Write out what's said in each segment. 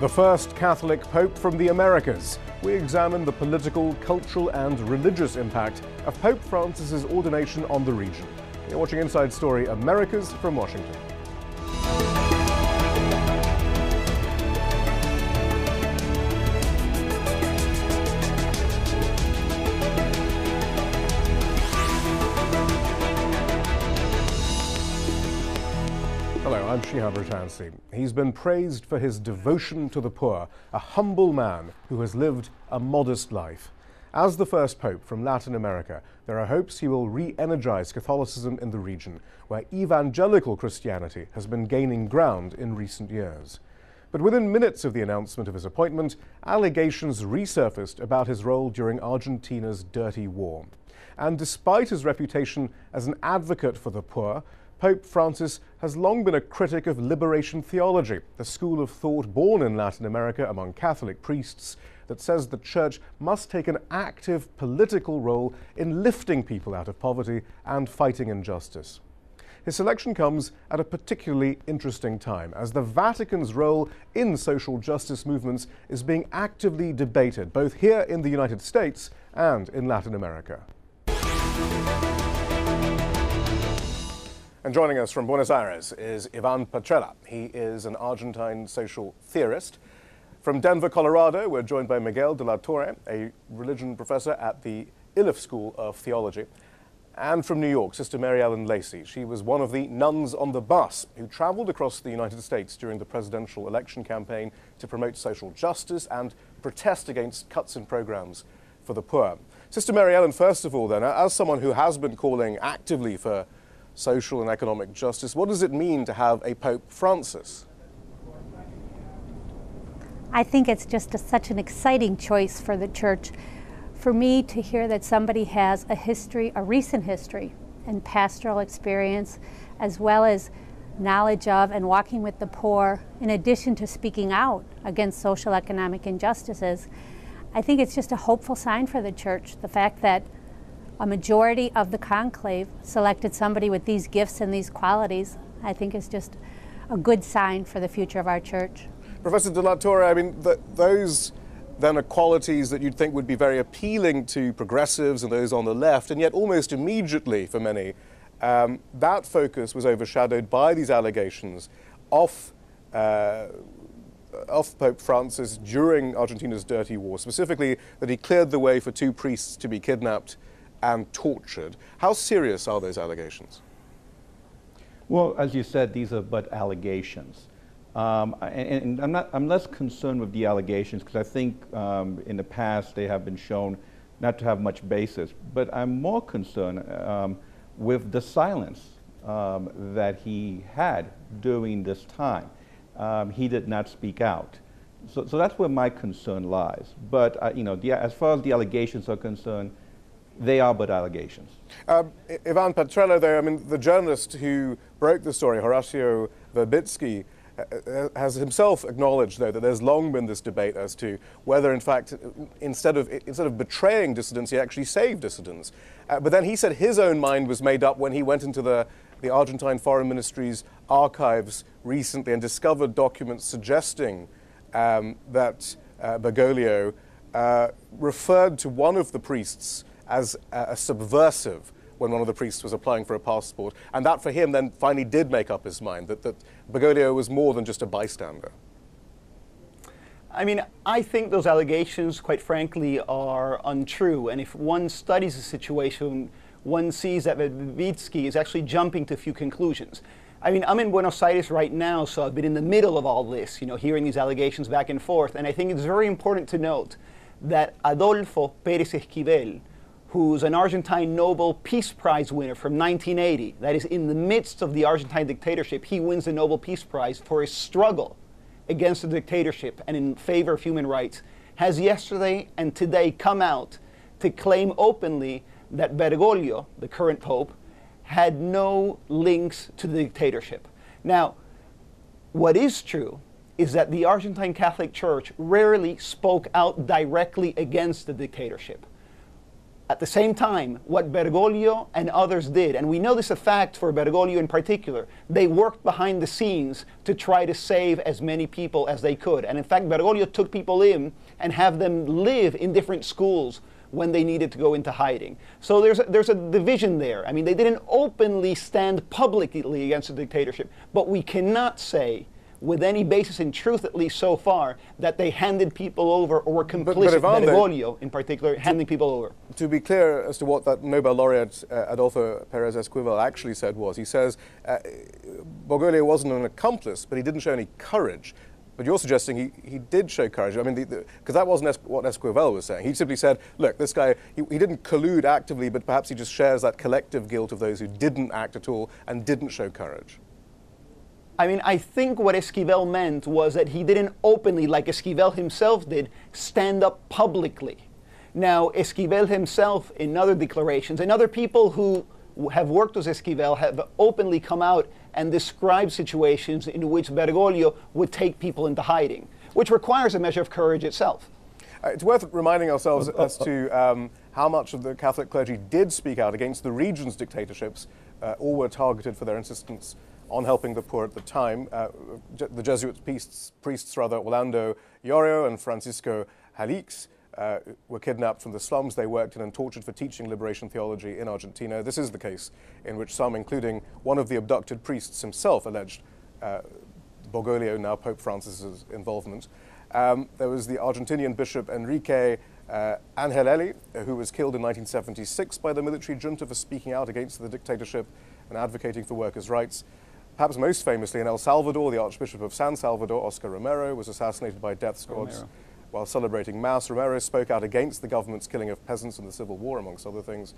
The first Catholic Pope from the Americas. We examine the political, cultural and religious impact of Pope Francis's ordination on the region. You're watching Inside Story Americas from Washington. Hello, I'm Shihab Ratansi. He's been praised for his devotion to the poor, a humble man who has lived a modest life. As the first pope from Latin America, there are hopes he will re-energize Catholicism in the region, where evangelical Christianity has been gaining ground in recent years. But within minutes of the announcement of his appointment, allegations resurfaced about his role during Argentina's dirty war. And despite his reputation as an advocate for the poor, Pope Francis has long been a critic of liberation theology, the school of thought born in Latin America among Catholic priests that says the Church must take an active political role in lifting people out of poverty and fighting injustice. His selection comes at a particularly interesting time, as the Vatican's role in social justice movements is being actively debated, both here in the United States and in Latin America. And joining us from Buenos Aires is Iván Petrella. He is an Argentine social theorist. From Denver, Colorado, we're joined by Miguel de la Torre, a religion professor at the INGLÉS School of Theology. And from New York, Sister Mary Ellen Lacey. She was one of the nuns on the bus who traveled across the United States during the presidential election campaign to promote social justice and protest against cuts in programs for the poor. Sister Mary Ellen, first of all then, as someone who has been calling actively for social and economic justice, what does it mean to have a Pope Francis? I think it's just such an exciting choice for the Church. For me to hear that somebody has a history, a recent history, and pastoral experience, as well as knowledge of and walking with the poor, in addition to speaking out against social economic injustices, I think it's just a hopeful sign for the Church. The fact that a majority of the conclave selected somebody with these gifts and these qualities, I think is just a good sign for the future of our Church. Professor de la Torre, I mean, those then are qualities that you'd think would be very appealing to progressives and those on the left, and yet almost immediately for many, that focus was overshadowed by these allegations of Pope Francis during Argentina's dirty war, specifically that he cleared the way for two priests to be kidnapped and tortured. How serious are those allegations? Well, as you said, these are but allegations. And I'm less concerned with the allegations because I think in the past they have been shown not to have much basis. But I'm more concerned with the silence that he had during this time. He did not speak out. So that's where my concern lies. But as far as the allegations are concerned, they are but allegations. Iván Petrella, though, I mean, the journalist who broke the story, Horacio Verbitsky, has himself acknowledged, though, that there's long been this debate as to whether, in fact, instead of betraying dissidents, he actually saved dissidents. But then he said his own mind was made up when he went into the Argentine Foreign Ministry's archives recently and discovered documents suggesting that Bergoglio referred to one of the priests as a subversive when one of the priests was applying for a passport. And that for him then finally did make up his mind, that Bergoglio was more than just a bystander. I mean, I think those allegations, quite frankly, are untrue. And if one studies the situation, one sees that Verbitsky is actually jumping to a few conclusions. I mean, I'm in Buenos Aires right now, so I've been in the middle of all this, hearing these allegations back and forth. And I think it's very important to note that Adolfo Pérez Esquivel, who's an Argentine Nobel Peace Prize winner from 1980. That is, in the midst of the Argentine dictatorship, he wins the Nobel Peace Prize for his struggle against the dictatorship and in favor of human rights, has yesterday and today come out to claim openly that Bergoglio, the current pope, had no links to the dictatorship. Now, what is true is that the Argentine Catholic Church rarely spoke out directly against the dictatorship. at the same time, what Bergoglio and others did, and we know this a fact for Bergoglio in particular, they worked behind the scenes to try to save as many people as they could. And in fact, Bergoglio took people in and have them live in different schools when they needed to go into hiding. So there's a division there. I mean, they didn't openly stand publicly against the dictatorship, but we cannot say, with any basis in truth, at least so far, that they handed people over or were complicit, Bergoglio in particular, handing people over. To be clear as to what that Nobel laureate Adolfo Pérez Esquivel actually said was, he says Bergoglio wasn't an accomplice, but he didn't show any courage. But you're suggesting he did show courage. I mean, because that wasn't what Esquivel was saying. He simply said, look, this guy, he didn't collude actively, but perhaps he just shares that collective guilt of those who didn't act at all and didn't show courage. I mean, I think what Esquivel meant was that he didn't openly, like Esquivel himself did, stand up publicly. Now, Esquivel himself, in other declarations, and other people who have worked with Esquivel have openly come out and described situations in which Bergoglio would take people into hiding, which requires a measure of courage itself. It's worth reminding ourselves as to how much of the Catholic clergy did speak out against the region's dictatorships, or were targeted for their insistence on helping the poor at the time. The Jesuit priests Orlando Iorio and Francisco Jalix were kidnapped from the slums they worked in and tortured for teaching liberation theology in Argentina. This is the case in which some, including one of the abducted priests himself, alleged Bergoglio, now Pope Francis's involvement. There was the Argentinian Bishop Enrique Angelelli, who was killed in 1976 by the military junta for speaking out against the dictatorship and advocating for workers' rights. Perhaps most famously in El Salvador, the Archbishop of San Salvador, Oscar Romero, was assassinated by death squads. While celebrating Mass, Romero spoke out against the government's killing of peasants in the Civil War, amongst other things.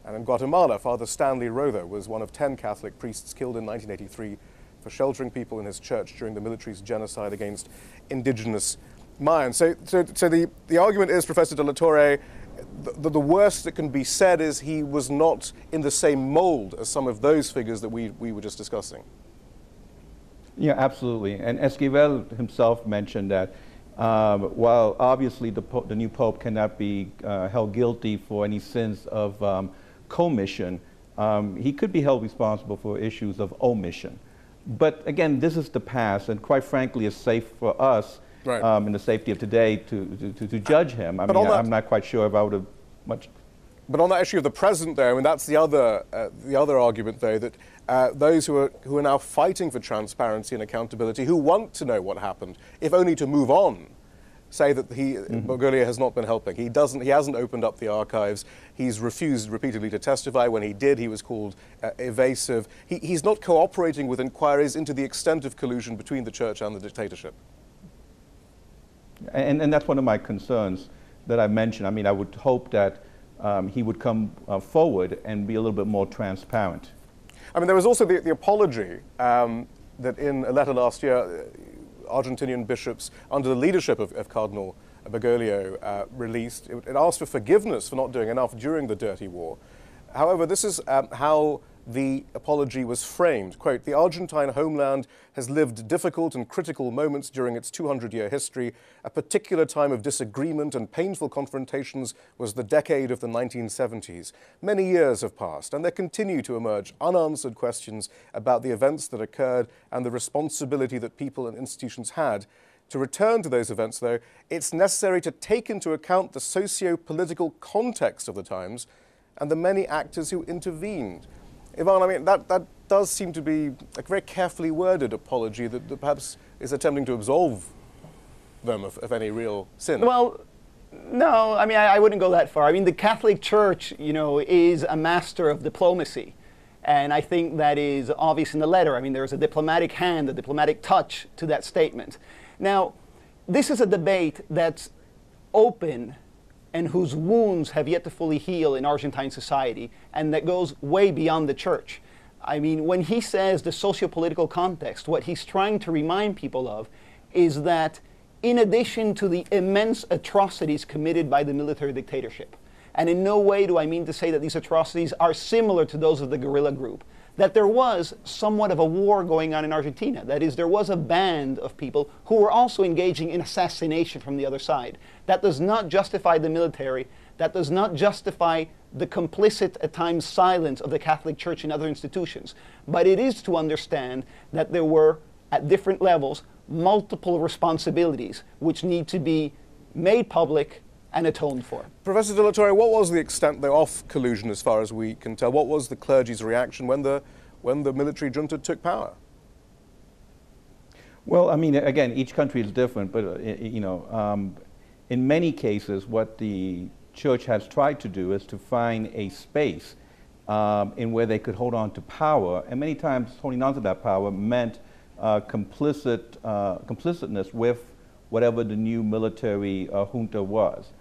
And in Guatemala, Father Stanley Rother was one of 10 Catholic priests killed in 1983 for sheltering people in his church during the military's genocide against indigenous Mayans. So the argument is, Professor de la Torre, the worst that can be said is he was not in the same mold as some of those figures that we were just discussing. Yeah, absolutely. And Esquivel himself mentioned that while obviously the new Pope cannot be held guilty for any sins of commission, he could be held responsible for issues of omission. But again, this is the past, and quite frankly, it's safe for us, right, in the safety of today, to judge him. I mean, I'm not quite sure if I would have much. But on that issue of the present, though, I mean, that's the other argument, though, that those who are now fighting for transparency and accountability, who want to know what happened, if only to move on, say that Bergoglio has not been helping. He hasn't opened up the archives. He's refused repeatedly to testify. When he did, he was called evasive. He's not cooperating with inquiries into the extent of collusion between the church and the dictatorship. And that's one of my concerns that I mentioned. I mean, I would hope that he would come forward and be a little bit more transparent. I mean, there was also the apology that in a letter last year, Argentinian bishops, under the leadership of Cardinal Bergoglio, released. It asked for forgiveness for not doing enough during the dirty war. However, this is how the apology was framed. Quote, "The Argentine homeland has lived difficult and critical moments during its 200-year history. A particular time of disagreement and painful confrontations was the decade of the 1970s. Many years have passed, and there continue to emerge unanswered questions about the events that occurred and the responsibility that people and institutions had. To return to those events, though, it's necessary to take into account the socio-political context of the times and the many actors who intervened." Ivan, I mean, that does seem to be a very carefully worded apology that perhaps is attempting to absolve them of any real sin. Well, no, I mean, I wouldn't go that far. I mean, the Catholic Church, you know, is a master of diplomacy. And I think that is obvious in the letter. I mean, there's a diplomatic hand, a diplomatic touch to that statement. Now, this is a debate that's open and whose wounds have yet to fully heal in Argentine society, and that goes way beyond the church. I mean, when he says the socio-political context, what he's trying to remind people of is that in addition to the immense atrocities committed by the military dictatorship, and in no way do I mean to say that these atrocities are similar to those of the guerrilla group, that there was somewhat of a war going on in Argentina. That is, there was a band of people who were also engaging in assassination from the other side. That does not justify the military. That does not justify the complicit, at times, silence of the Catholic Church and other institutions. But it is to understand that there were, at different levels, multiple responsibilities which need to be made public and atoned for. Professor De La Torre, what was the extent, though, of collusion as far as we can tell? What was the clergy's reaction when the military junta took power? Well, I mean, again, each country is different, but in many cases, what the church has tried to do is to find a space in where they could hold on to power, and many times holding on to that power meant complicitness with whatever the new military junta was.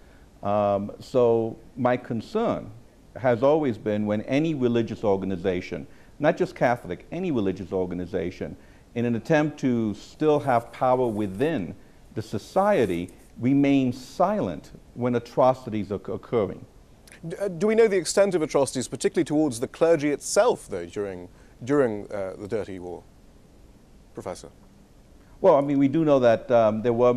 So my concern has always been when any religious organization, not just Catholic, any religious organization, in an attempt to still have power within the society, remains silent when atrocities are occurring. Do we know the extent of atrocities, particularly towards the clergy itself, though, during the Dirty War, Professor? Well, I mean, we do know that there were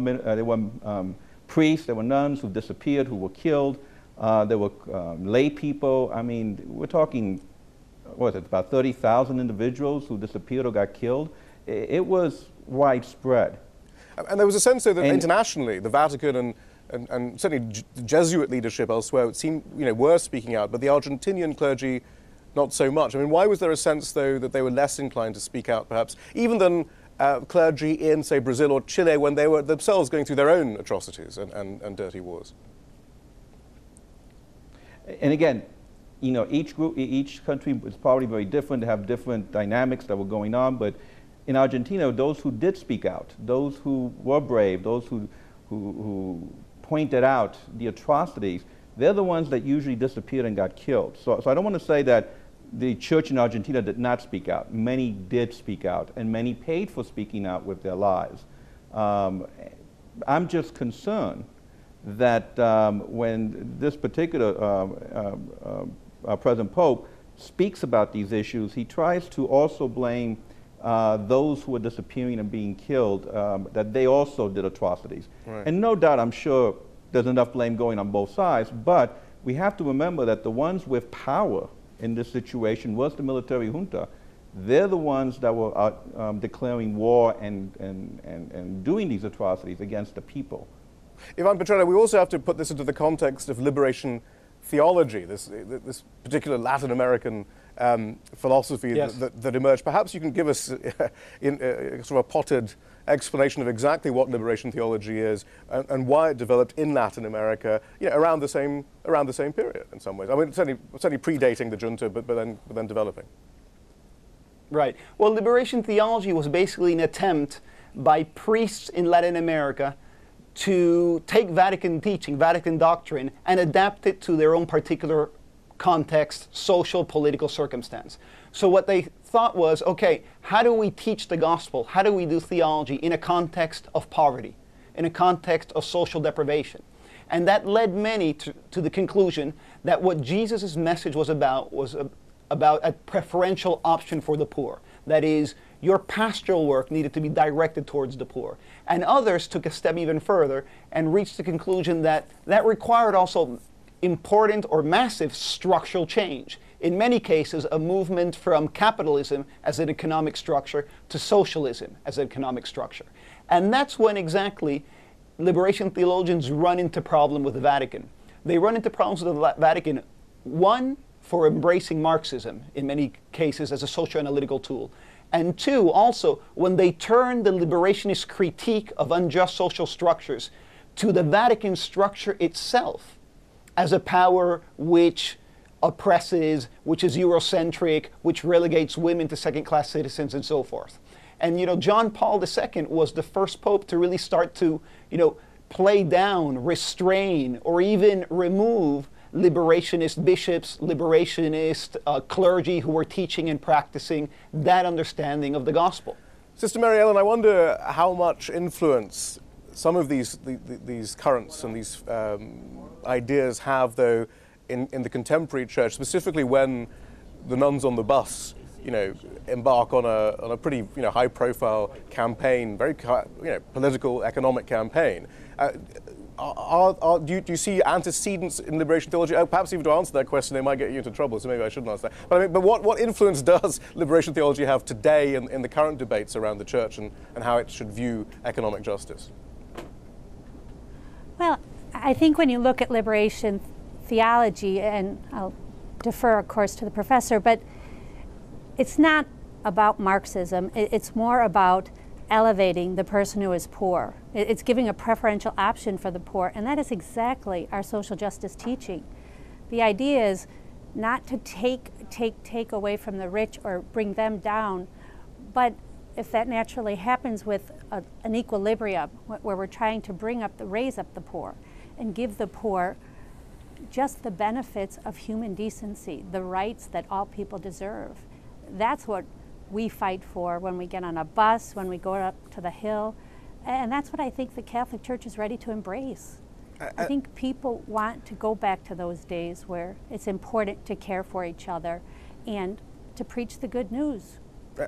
priests, there were nuns who disappeared, who were killed. There were lay people. I mean, we're talking, what is it, about 30,000 individuals who disappeared or got killed. It was widespread. And there was a sense, though, that internationally, the Vatican and certainly the Jesuit leadership elsewhere, it seemed, were speaking out, but the Argentinian clergy, not so much. I mean, why was there a sense, though, that they were less inclined to speak out, perhaps, even than clergy in, say, Brazil or Chile, when they were themselves going through their own atrocities and dirty wars? And again, each country is probably very different. They have different dynamics that were going on, but in Argentina, those who did speak out, those who were brave, those who pointed out the atrocities, they're the ones that usually disappeared and got killed. So I don't want to say that the church in Argentina did not speak out. Many did speak out, and many paid for speaking out with their lives. I'm just concerned that when this particular present Pope speaks about these issues, he tries to also blame those who are disappearing and being killed, that they also did atrocities. Right. And no doubt, I'm sure there's enough blame going on both sides, but we have to remember that the ones with power in this situation was the military junta. They're the ones that were declaring war and doing these atrocities against the people. Iván Petrella, we also have to put this into the context of liberation theology, this particular Latin American philosophy yes. that emerged. Perhaps you can give us in sort of a potted explanation of exactly what liberation theology is and why it developed in Latin America, around the same period in some ways. I mean, certainly predating the junta, but then developing. Right. Well, liberation theology was basically an attempt by priests in Latin America to take Vatican teaching, Vatican doctrine, and adapt it to their own particular context, social, political circumstance. So what they thought was, okay, how do we teach the gospel? How do we do theology in a context of poverty, in a context of social deprivation? And that led many to the conclusion that what Jesus' message was about a preferential option for the poor. That is, your pastoral work needed to be directed towards the poor. And others took a step even further and reached the conclusion that that required also important or massive structural change. In many cases, a movement from capitalism as an economic structure to socialism as an economic structure. And that's when exactly liberation theologians run into problem with the Vatican. They run into problems with the Vatican, one, for embracing Marxism, in many cases as a socio-analytical tool. And two, also, when they turn the liberationist critique of unjust social structures to the Vatican structure itself as a power which oppresses, which is Eurocentric, which relegates women to second-class citizens and so forth. And John Paul II was the first pope to really start to play down, restrain, or even remove liberationist bishops, liberationist clergy who were teaching and practicing that understanding of the gospel. Sister Mary Ellen, I wonder how much influence some of these currents and these ideas have, though, in the contemporary church, specifically when the nuns on the bus, embark on a pretty, high-profile campaign, very, political, economic campaign. do you see antecedents in liberation theology? Perhaps even to answer that question, they might get you into trouble, so maybe I shouldn't answer that. But, I mean, but what influence does liberation theology have today in the current debates around the church and how it should view economic justice? Well, I think when you look at liberation theology, and I'll defer, of course, to the professor, but it's not about Marxism. It's more about elevating the person who is poor. It's giving a preferential option for the poor, and that is exactly our social justice teaching. The idea is not to take away from the rich or bring them down, but if that naturally happens with an equilibrium where we're trying to raise up the poor and give the poor just the benefits of human decency, the rights that all people deserve. That's what we fight for when we get on a bus, when we go up to the Hill, and that's what I think the Catholic Church is ready to embrace. I think people want to go back to those days where it's important to care for each other and to preach the good news.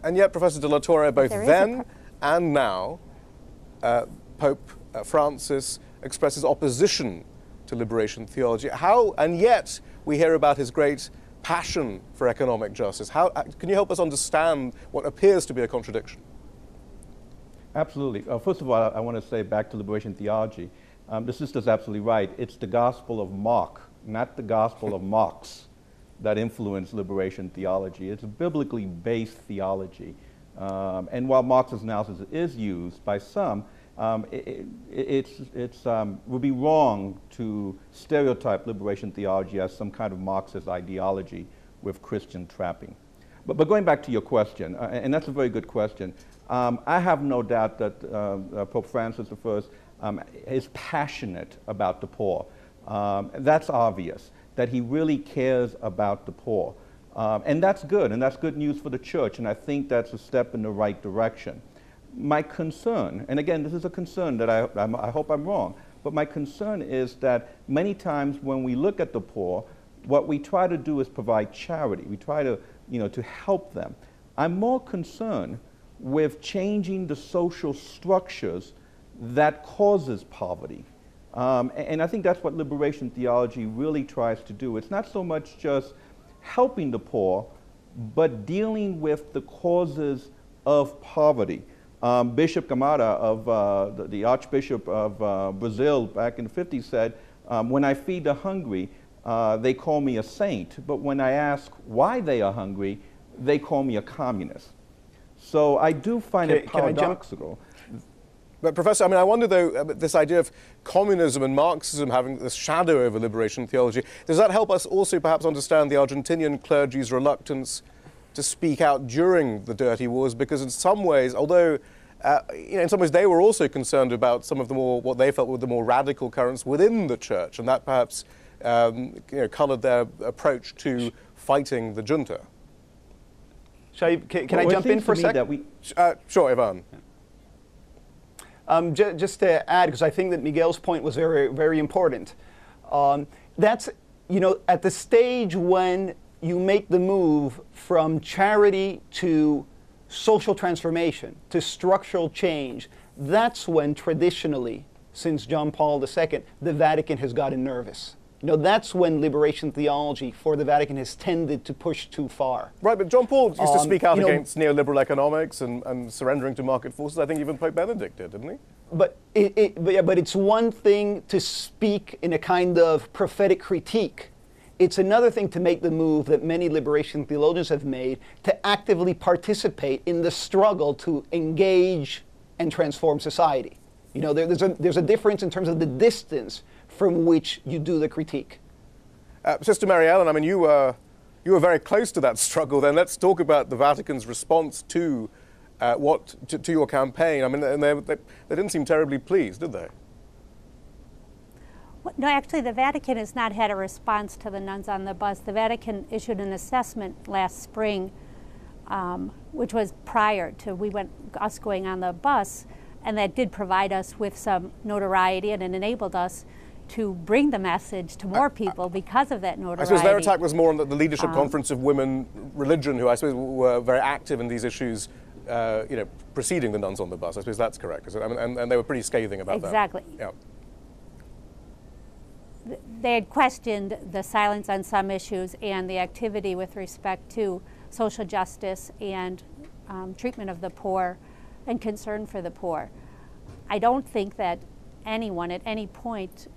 And yet, Professor de la Torre, both then and now, Pope Francis expresses opposition to liberation theology. And yet we hear about his great passion for economic justice. Can you help us understand what appears to be a contradiction? Absolutely. First of all, I want to say back to liberation theology, the sister's absolutely right. It's the gospel of Mark, not the gospel of Marx, that influenced liberation theology. It's a biblically based theology. And while Marx's analysis is used by some, it would be wrong to stereotype liberation theology as some kind of Marxist ideology with Christian trapping. But going back to your question, and that's a very good question, I have no doubt that Pope Francis I is passionate about the poor. That's obvious, that he really cares about the poor. And that's good news for the church, and I think that's a step in the right direction. My concern, and again, this is a concern that I hope I'm wrong, but my concern is that many times when we look at the poor, what we try to do is provide charity. We try to, to help them. I'm more concerned with changing the social structures that causes poverty. And I think that's what liberation theology really tries to do. It's not so much just helping the poor, but dealing with the causes of poverty. Bishop Camara, of the Archbishop of Brazil back in the 50s said, when I feed the hungry, they call me a saint, but when I ask why they are hungry, they call me a communist. So I do find it paradoxical. But Professor, I wonder though, this idea of communism and Marxism having this shadow over liberation theology, does that help us also perhaps understand the Argentinian clergy's reluctance to speak out during the dirty wars? Because in some ways, although in some ways they were also concerned about some of the more, what they felt were the more radical currents within the church, and that perhaps coloured their approach to fighting the junta. Can I jump in for a second? Sure, Ivan. Just to add, because I think that Miguel's point was very, very important. That's, at the stage when you make the move from charity to social transformation, to structural change, that's when traditionally, since John Paul II, the Vatican has gotten nervous. That's when liberation theology for the Vatican has tended to push too far. Right, but John Paul used to speak out against neoliberal economics and surrendering to market forces. I think even Pope Benedict did, didn't he? But it's one thing to speak in a kind of prophetic critique. It's another thing to make the move that many liberation theologians have made, to actively participate in the struggle to engage and transform society. There's a difference in terms of the distance from which you do the critique. Sister Mary Ellen, you were very close to that struggle. Then let's talk about the Vatican's response to your campaign. They didn't seem terribly pleased, did they? Well, no, actually, the Vatican has not had a response to the nuns on the bus. The Vatican issued an assessment last spring, which was prior to us going on the bus, and that did provide us with some notoriety, and it enabled us to bring the message to more people because of that notoriety. I suppose their attack was more on the Leadership Conference of Women Religion, who I suppose were very active in these issues, preceding the nuns on the bus. I suppose that's correct, and they were pretty scathing about that. Exactly. Yeah. they had questioned the silence on some issues and the activity with respect to social justice and treatment of the poor and concern for the poor. I don't think that anyone at any point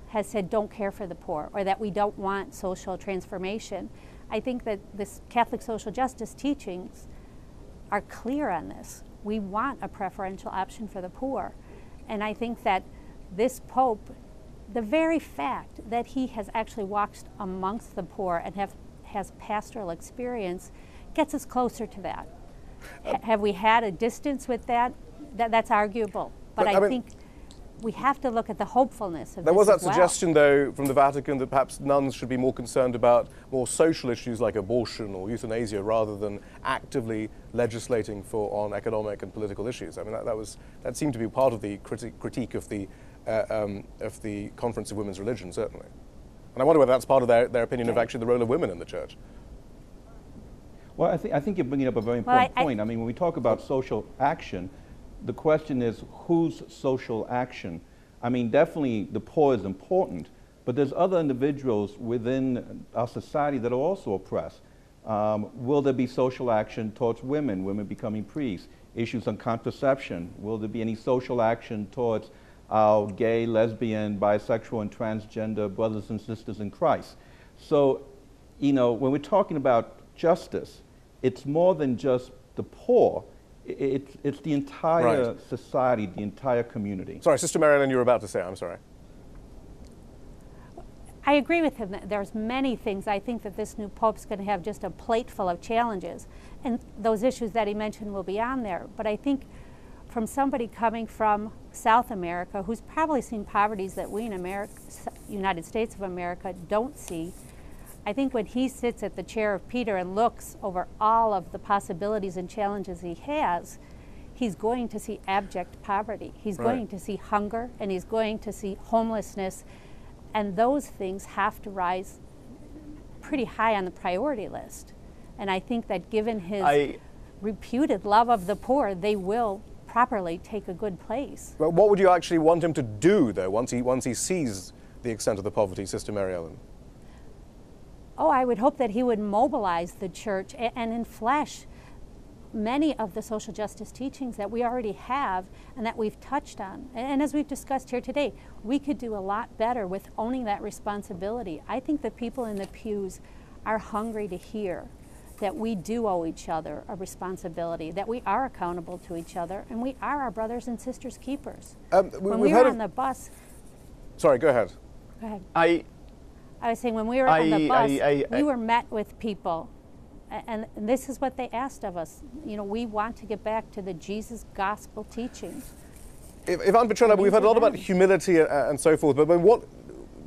has said don't care for the poor or that we don't want social transformation. I think that this Catholic social justice teachings are clear on this. We want a preferential option for the poor. And I think that this Pope, the very fact that he has actually walked amongst the poor and has pastoral experience gets us closer to that. Have we had a distance with that? That's arguable. But I think we have to look at the hopefulness of there this was that as well. suggestion, though, from the Vatican that perhaps nuns should be more concerned about more social issues like abortion or euthanasia rather than actively legislating on economic and political issues. I mean, that seemed to be part of the critique of the Conference of Women's Religion, certainly. And I wonder whether that's part of their opinion of actually the role of women in the church. Well, I think you're bringing up a very important point. I mean, when we talk about social action, the question is whose social action? I mean, definitely the poor is important, but there's other individuals within our society that are also oppressed. Will there be social action towards women becoming priests? Issues on contraception. Will there be any social action towards our gay, lesbian, bisexual, and transgender brothers and sisters in Christ? So, you know, when we're talking about justice, it's more than just the poor. It's the entire society, the entire community. Sorry, Sister Mary Ellen, you were about to say, I'm sorry. I agree with him that there's many things. I think that this new Pope's going to have just a plate full of challenges, and those issues that he mentioned will be on there. But I think from somebody coming from South America, who's probably seen poverties that we in America, United States of America don't see, I think when he sits at the chair of Peter and looks over all of the possibilities and challenges he has, he's going to see abject poverty. He's going to see hunger, and he's going to see homelessness, and those things have to rise pretty high on the priority list. And I think that given his reputed love of the poor, they will properly take a good place. But what would you actually want him to do, though, once he sees the extent of the poverty, Sister Mary Ellen? Oh, I would hope that he would mobilize the church and enflesh many of the social justice teachings that we already have and that we've touched on. And as we've discussed here today, we could do a lot better with owning that responsibility. I think the people in the pews are hungry to hear that we do owe each other a responsibility, that we are accountable to each other, and we are our brothers and sisters keepers. When we were on the bus... Sorry, go ahead. Go ahead. I was saying when we were on the bus, we were met with people, and this is what they asked of us. You know, we want to get back to the Jesus gospel teachings. Iván Petrella, we've heard a lot about humility and so forth, but what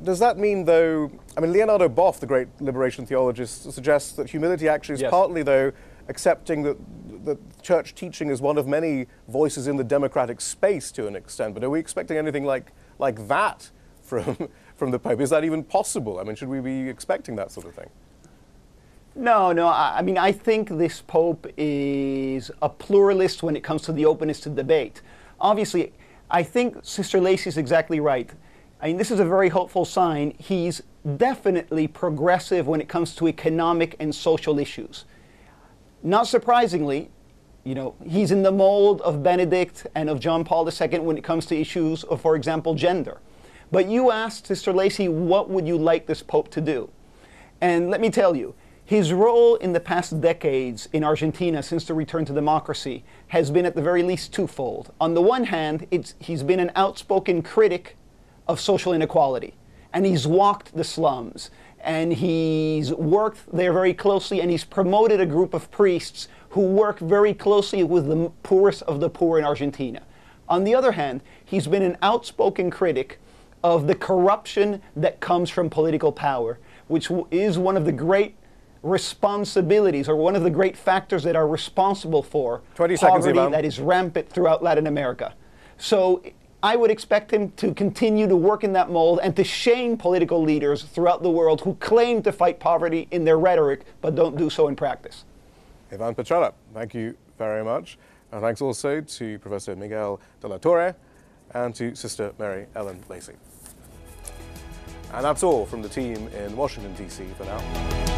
does that mean, though? I mean, Leonardo Boff, the great liberation theologist, suggests that humility actually is partly, though, accepting that the church teaching is one of many voices in the democratic space to an extent. But are we expecting anything like that from the Pope? Is that even possible? I mean, should we be expecting that sort of thing? No. I mean, I think this Pope is a pluralist when it comes to the openness to debate. Obviously, I think Sister Lacey is exactly right. I mean, this is a very hopeful sign. He's definitely progressive when it comes to economic and social issues. Not surprisingly, you know, he's in the mold of Benedict and of John Paul II when it comes to issues of, for example, gender. But you asked Sister Lacey, what would you like this Pope to do? And let me tell you, his role in the past decades in Argentina since the return to democracy has been at the very least twofold. On the one hand, he's been an outspoken critic of social inequality, and he's walked the slums, and he's worked there very closely, and he's promoted a group of priests who work very closely with the poorest of the poor in Argentina. On the other hand, he's been an outspoken critic of the corruption that comes from political power, which is one of the great responsibilities, or one of the great factors that are responsible for poverty that is rampant throughout Latin America. So I would expect him to continue to work in that mold and to shame political leaders throughout the world who claim to fight poverty in their rhetoric but don't do so in practice. Iván Petrella, thank you very much. And thanks also to Professor Miguel de la Torre and to Sister Mary Ellen Lacey. And that's all from the team in Washington, D.C. for now.